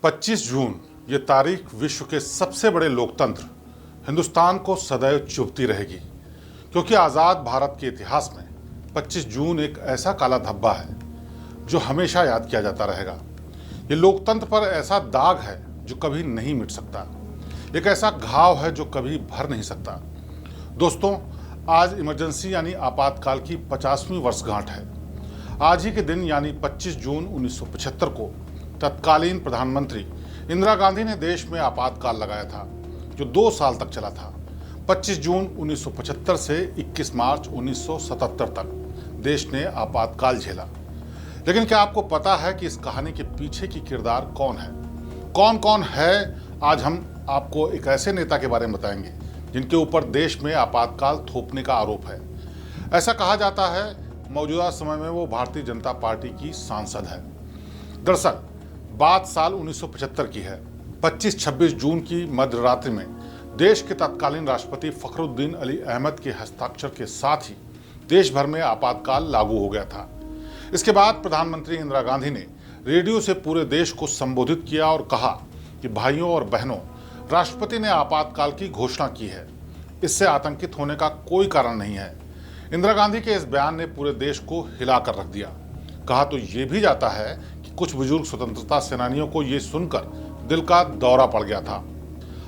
25 जून ये तारीख विश्व के सबसे बड़े लोकतंत्र हिंदुस्तान को सदैव चुभती रहेगी, क्योंकि आज़ाद भारत के इतिहास में 25 जून एक ऐसा काला धब्बा है जो हमेशा याद किया जाता रहेगा। ये लोकतंत्र पर ऐसा दाग है जो कभी नहीं मिट सकता, एक ऐसा घाव है जो कभी भर नहीं सकता। दोस्तों, आज इमरजेंसी यानी आपातकाल की 50वीं वर्षगांठ है। आज ही के दिन यानी 25 जून 1975 को तत्कालीन प्रधानमंत्री इंदिरा गांधी ने देश में आपातकाल लगाया था, जो 2 साल तक चला था। 25 जून 1975 से 21 मार्च 1977 तक देश ने आपातकाल झेला। लेकिन क्या आपको पता है कि इस कहानी के पीछे की किरदार कौन है? कौन कौन है? आज हम आपको एक ऐसे नेता के बारे में बताएंगे जिनके ऊपर देश में आपातकाल थोपने का आरोप है। ऐसा कहा जाता है मौजूदा समय में वो भारतीय जनता पार्टी की सांसद है। दरअसल बात साल 1975 की है। 25-26 जून की मध्य रात्रि में देश के तत्कालीन राष्ट्रपति फखरुद्दीन अली अहमद के हस्ताक्षर के साथ ही देश भर में आपातकाल लागू हो गया था। इसके बाद प्रधानमंत्री इंदिरा गांधी ने रेडियो से पूरे देश को संबोधित किया और कहा कि भाइयों और बहनों, राष्ट्रपति ने आपातकाल की घोषणा की है, इससे आतंकित होने का कोई कारण नहीं है। इंदिरा गांधी के इस बयान ने पूरे देश को हिलाकर रख दिया। कहा तो ये भी जाता है कि कुछ बुजुर्ग स्वतंत्रता सेनानियों को ये सुनकर दिल का दौरा पड़ गया था।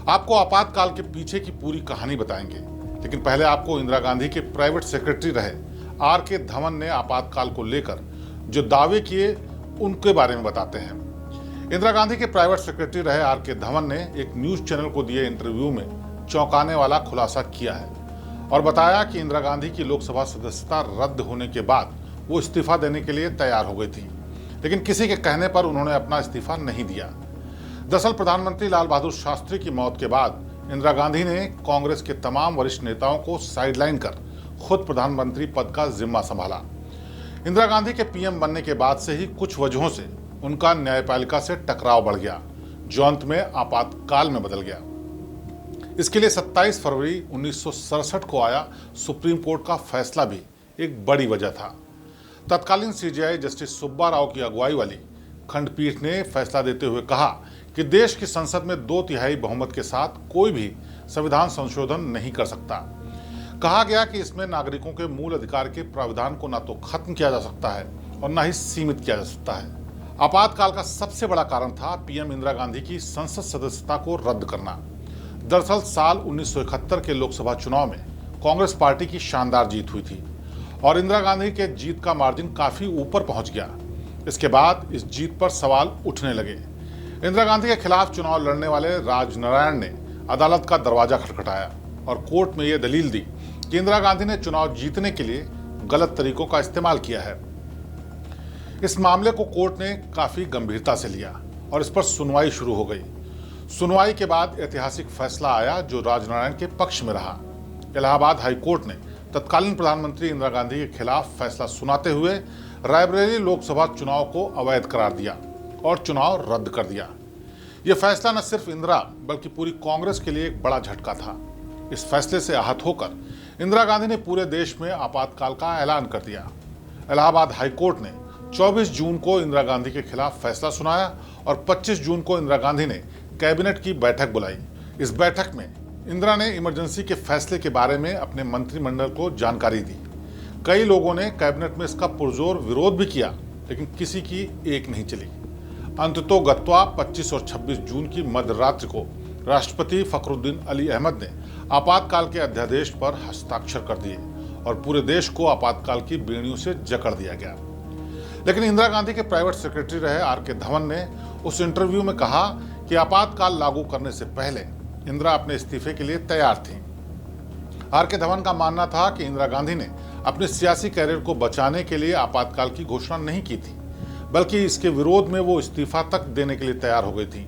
आपको आपातकाल के पीछे की पूरी कहानी बताएंगे, लेकिन पहले आपको इंदिरा गांधी के प्राइवेट सेक्रेटरी रहे आर.के. धवन ने आपातकाल को लेकर जो दावे किए उनके बारे में बताते हैं। इंदिरा गांधी के प्राइवेट सेक्रेटरी रहे आर.के. धवन ने एक न्यूज चैनल को दिए इंटरव्यू में चौंकाने वाला खुलासा किया है और बताया कि इंदिरा गांधी की लोकसभा सदस्यता रद्द होने के बाद वो इस्तीफा देने के लिए तैयार हो गई थी, लेकिन किसी के कहने पर उन्होंने अपना इस्तीफा नहीं दिया। दरअसल प्रधानमंत्री लाल बहादुर शास्त्री की मौत के बाद इंदिरा गांधी ने कांग्रेस के तमाम वरिष्ठ नेताओं को साइडलाइन कर खुद प्रधानमंत्री पद का जिम्मा संभाला। इंदिरा गांधी के पीएम बनने के बाद से ही कुछ वजहों से उनका न्यायपालिका से टकराव बढ़ गया, जो अंत में आपातकाल में बदल गया। इसके लिए 27 फरवरी 1967 को आया सुप्रीम कोर्ट का फैसला भी एक बड़ी वजह था। तत्कालीन सीजेआई जस्टिस सुब्बा राव की अगुवाई वाली खंडपीठ ने फैसला देते हुए कहा कि देश की संसद में 2/3 बहुमत के साथ कोई भी संविधान संशोधन नहीं कर सकता। कहा गया कि इसमें नागरिकों के मूल अधिकार के प्रावधान को न तो खत्म किया जा सकता है और न ही सीमित किया जा सकता है। आपातकाल का सबसे बड़ा कारण था पीएम इंदिरा गांधी की संसद सदस्यता को रद्द करना। दरअसल साल 1971 के लोकसभा चुनाव में कांग्रेस पार्टी की शानदार जीत हुई थी और इंदिरा गांधी के जीत का मार्जिन काफी ऊपर पहुंच गया। इसके बाद इस जीत पर सवाल उठने लगे। इंदिरा गांधी के खिलाफ चुनाव लड़ने वाले राजनारायण ने अदालत का दरवाजा खटखटाया और कोर्ट में यह दलील दी कि इंदिरा गांधी ने चुनाव जीतने के लिए गलत तरीकों का इस्तेमाल किया है। इस मामले को कोर्ट ने काफी गंभीरता से लिया और इस पर सुनवाई शुरू हो गई। सुनवाई के बाद ऐतिहासिक फैसला आया जो राजनारायण के पक्ष में रहा। इलाहाबाद हाई कोर्ट ने तत्कालीन प्रधानमंत्री इंदिरा गांधी के खिलाफ फैसला सुनाते हुए रायबरेली लोकसभा चुनाव को अवैध करार दिया और चुनाव रद्द कर दिया। यह फैसला न सिर्फ इंदिरा बल्कि पूरी कांग्रेस के लिए एक बड़ा झटका था। इस फैसले से आहत होकर इंदिरा गांधी ने पूरे देश में आपातकाल का ऐलान कर दिया। इलाहाबाद हाई कोर्ट ने 24 जून को इंदिरा गांधी के खिलाफ फैसला सुनाया और 25 जून को इंदिरा गांधी ने कैबिनेट की बैठक बुलाई। इस बैठक में इंदिरा ने इमरजेंसी के फैसले के बारे में अपने मंत्रिमंडल को जानकारी दी। कई लोगों ने कैबिनेट में इसका पुरजोर विरोध भी किया, लेकिन किसी की एक नहीं चली। अंततोगत्वा 25 और 26 जून की मध्य रात्रि को राष्ट्रपति फखरुद्दीन अली अहमद ने आपातकाल के अध्यादेश पर हस्ताक्षर कर दिए और पूरे देश को आपातकाल की बेड़ियों से जकड़ दिया गया। लेकिन इंदिरा गांधी के प्राइवेट सेक्रेटरी रहे आर.के. धवन ने उस इंटरव्यू में कहा कि आपातकाल लागू करने से पहले इंदिरा अपने इस्तीफे के लिए तैयार थीं। आर.के. धवन का मानना था कि इंदिरा गांधी ने अपने सियासी कैरियर को बचाने के लिए आपातकाल की घोषणा नहीं की थी, बल्कि इसके विरोध में वो इस्तीफा तक देने के लिए तैयार हो गई थी।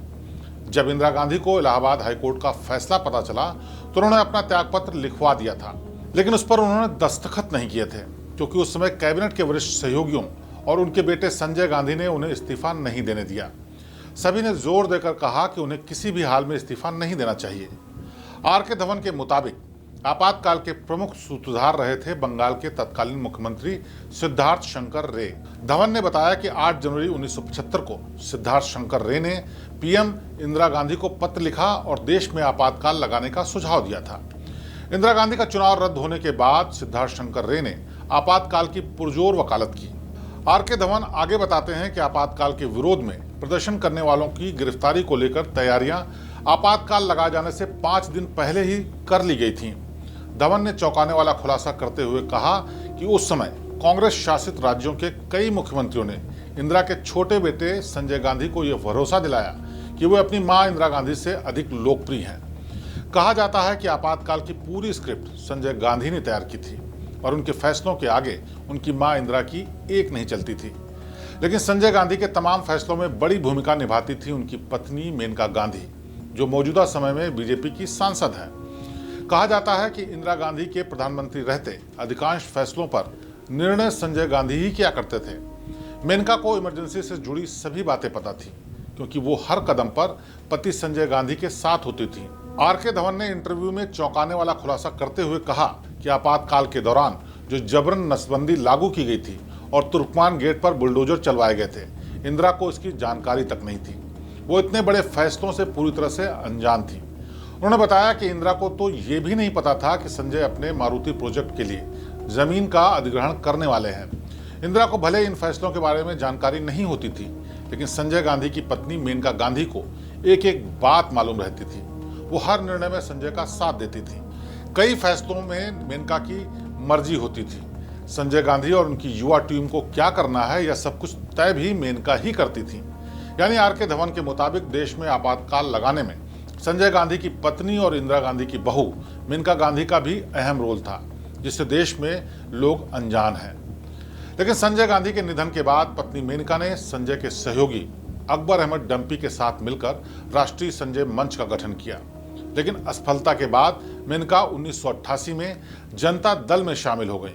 जब इंदिरा गांधी को इलाहाबाद हाईकोर्ट का फैसला पता चला तो उन्होंने अपना त्यागपत्र लिखवा दिया था, लेकिन उस पर उन्होंने दस्तखत नहीं किए थे, क्योंकि उस समय कैबिनेट के वरिष्ठ सहयोगियों और उनके बेटे संजय गांधी ने उन्हें इस्तीफा नहीं देने दिया। सभी ने जोर देकर कहा कि उन्हें किसी भी हाल में इस्तीफा नहीं देना चाहिए। आर.के. धवन के मुताबिक आपातकाल के प्रमुख सूत्रधार रहे थे बंगाल के तत्कालीन मुख्यमंत्री सिद्धार्थ शंकर रे। धवन ने बताया कि 8 जनवरी 1975 को सिद्धार्थ शंकर रे ने पीएम इंदिरा गांधी को पत्र लिखा और देश में आपातकाल लगाने का सुझाव दिया था। इंदिरा गांधी का चुनाव रद्द होने के बाद सिद्धार्थ शंकर रे ने आपातकाल की पुरजोर वकालत की। आर.के. धवन आगे बताते हैं कि आपातकाल के विरोध में प्रदर्शन करने वालों की गिरफ्तारी को लेकर तैयारियां आपातकाल लगाए जाने से 5 दिन पहले ही कर ली गई थीं। धवन ने चौंकाने वाला खुलासा करते हुए कहा कि उस समय कांग्रेस शासित राज्यों के कई मुख्यमंत्रियों ने इंदिरा के छोटे बेटे संजय गांधी को यह भरोसा दिलाया कि वे अपनी मां इंदिरा गांधी से अधिक लोकप्रिय हैं। कहा जाता है कि आपातकाल की पूरी स्क्रिप्ट संजय गांधी ने तैयार की थी और उनके फैसलों के आगे उनकी मां इंदिरा की एक नहीं चलती थी। लेकिन संजय गांधी के तमाम फैसलों में बड़ी भूमिका निभाती थी उनकी पत्नी मेनका गांधी, जो मौजूदा समय में बीजेपी की सांसद हैं। कहा जाता है कि इंदिरा गांधी के प्रधानमंत्री रहते अधिकांश फैसलों पर निर्णय संजय गांधी ही किया करते थे। मेनका को इमरजेंसी से जुड़ी सभी बातें पता थी, क्योंकि वो हर कदम पर पति संजय गांधी के साथ होती थी। आर.के. धवन ने इंटरव्यू में चौंकाने वाला खुलासा करते हुए कहा कि आपातकाल के दौरान जो जबरन नसबंदी लागू की गई थी और तुर्कमान गेट पर बुलडोजर चलवाए गए थे, इंदिरा को इसकी जानकारी तक नहीं थी। वो इतने बड़े फैसलों से पूरी तरह से अनजान थी। उन्होंने बताया कि इंदिरा को तो ये भी नहीं पता था कि संजय अपने मारुति प्रोजेक्ट के लिए जमीन का अधिग्रहण करने वाले हैं। इंदिरा को भले इन फैसलों के बारे में जानकारी नहीं होती थी, लेकिन संजय गांधी की पत्नी मेनका गांधी को एक एक बात मालूम रहती थी। वो हर निर्णय में संजय का साथ देती थी। कई फैसलों में मेनका की मर्जी होती थी। संजय गांधी और उनकी युवा टीम को क्या करना है, यह सब कुछ तय भी मेनका ही करती थी। यानी आर.के. धवन के मुताबिक देश में आपातकाल लगाने में संजय गांधी की पत्नी और इंदिरा गांधी की बहू मेनका गांधी का भी अहम रोल था, जिससे देश में लोग अनजान हैं। लेकिन संजय गांधी के निधन के बाद पत्नी मेनका ने संजय के सहयोगी अकबर अहमद डंपी के साथ मिलकर राष्ट्रीय संजय मंच का गठन किया। लेकिन असफलता के बाद मेनका 1988 में जनता दल में शामिल हो गई।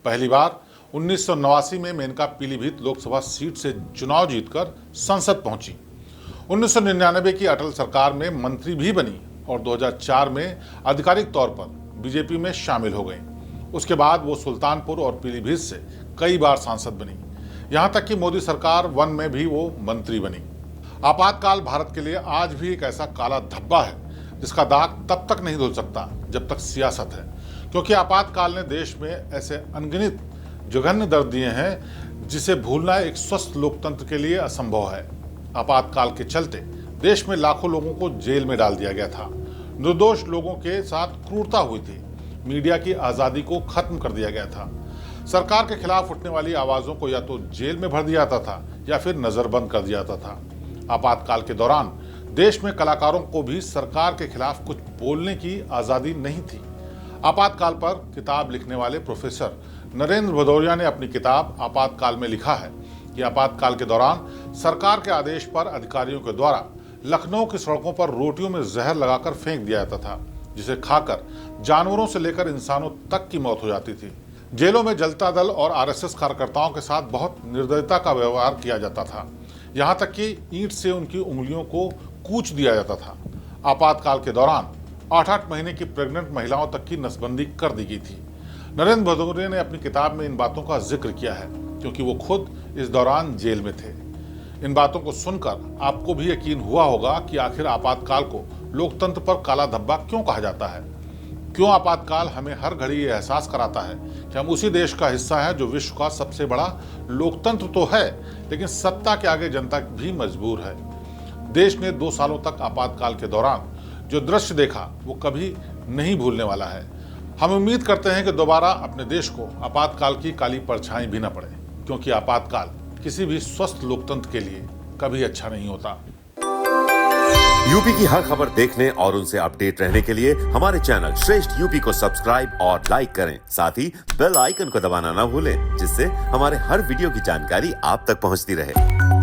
पहली बार 1989 में मेनका पीलीभीत लोकसभा सीट से चुनाव जीतकर संसद पहुंची। 1999 की अटल सरकार में मंत्री भी बनी और 2004 में आधिकारिक तौर पर बीजेपी में शामिल हो गई। उसके बाद वो सुल्तानपुर और पीलीभीत से कई बार सांसद बनी। यहां तक कि मोदी सरकार 1 में भी वो मंत्री बनी। आपातकाल भारत के लिए आज भी एक ऐसा काला धब्बा है जिसका दाग तब तक नहीं धुल सकता जब तक सियासत है, क्योंकि आपातकाल ने देश में ऐसे अनगिनत जघन्य दर्द दिए हैं जिसे भूलना एक स्वस्थ लोकतंत्र के लिए असंभव है। आपातकाल के चलते देश में लाखों लोगों को जेल में डाल दिया गया था। निर्दोष लोगों के साथ क्रूरता हुई थी। मीडिया की आज़ादी को खत्म कर दिया गया था। सरकार के खिलाफ उठने वाली आवाज़ों को या तो जेल में भर दिया जाता था या फिर नज़रबंद कर दिया जाता था। आपातकाल के दौरान देश में कलाकारों को भी सरकार के खिलाफ कुछ बोलने की आज़ादी नहीं थी। आपातकाल पर किताब लिखने वाले प्रोफेसर नरेंद्र भदौरिया ने अपनी किताब आपातकाल में लिखा है कि आपातकाल के दौरान सरकार के आदेश पर अधिकारियों के द्वारा लखनऊ की सड़कों पर रोटियों में जहर लगाकर फेंक दिया जाता था, जिसे खाकर जानवरों से लेकर इंसानों तक की मौत हो जाती थी। जेलों में जनता दल और आरएसएस कार्यकर्ताओं के साथ बहुत निर्दयता का व्यवहार किया जाता था। यहाँ तक कि ईंट से उनकी उंगलियों को कूच दिया जाता था। आपातकाल के दौरान 8-8 महीने की प्रेग्नेंट महिलाओं तक की नसबंदी कर दी गई थी। नरेंद्र भदौरिया ने अपनी किताब में इन बातों का जिक्र किया है, क्योंकि वो खुद इस दौरान जेल में थे। इन बातों को सुनकर आपको भी यकीन हुआ होगा कि आखिर आपातकाल को लोकतंत्र पर काला धब्बा क्यों कहा जाता है। क्यों आपातकाल हमें हर घड़ी ये एहसास कराता है कि हम उसी देश का हिस्सा है जो विश्व का सबसे बड़ा लोकतंत्र तो है, लेकिन सत्ता के आगे जनता भी मजबूर है। देश ने 2 सालों तक आपातकाल के दौरान जो दृश्य देखा वो कभी नहीं भूलने वाला है। हम उम्मीद करते हैं कि दोबारा अपने देश को आपातकाल की काली परछाई भी न पड़े, क्योंकि आपातकाल किसी भी स्वस्थ लोकतंत्र के लिए कभी अच्छा नहीं होता। यूपी की हर खबर देखने और उनसे अपडेट रहने के लिए हमारे चैनल श्रेष्ठ यूपी को सब्सक्राइब और लाइक करें। साथ ही बेल आइकन को दबाना ना भूलें, जिससे हमारे हर वीडियो की जानकारी आप तक पहुंचती रहे।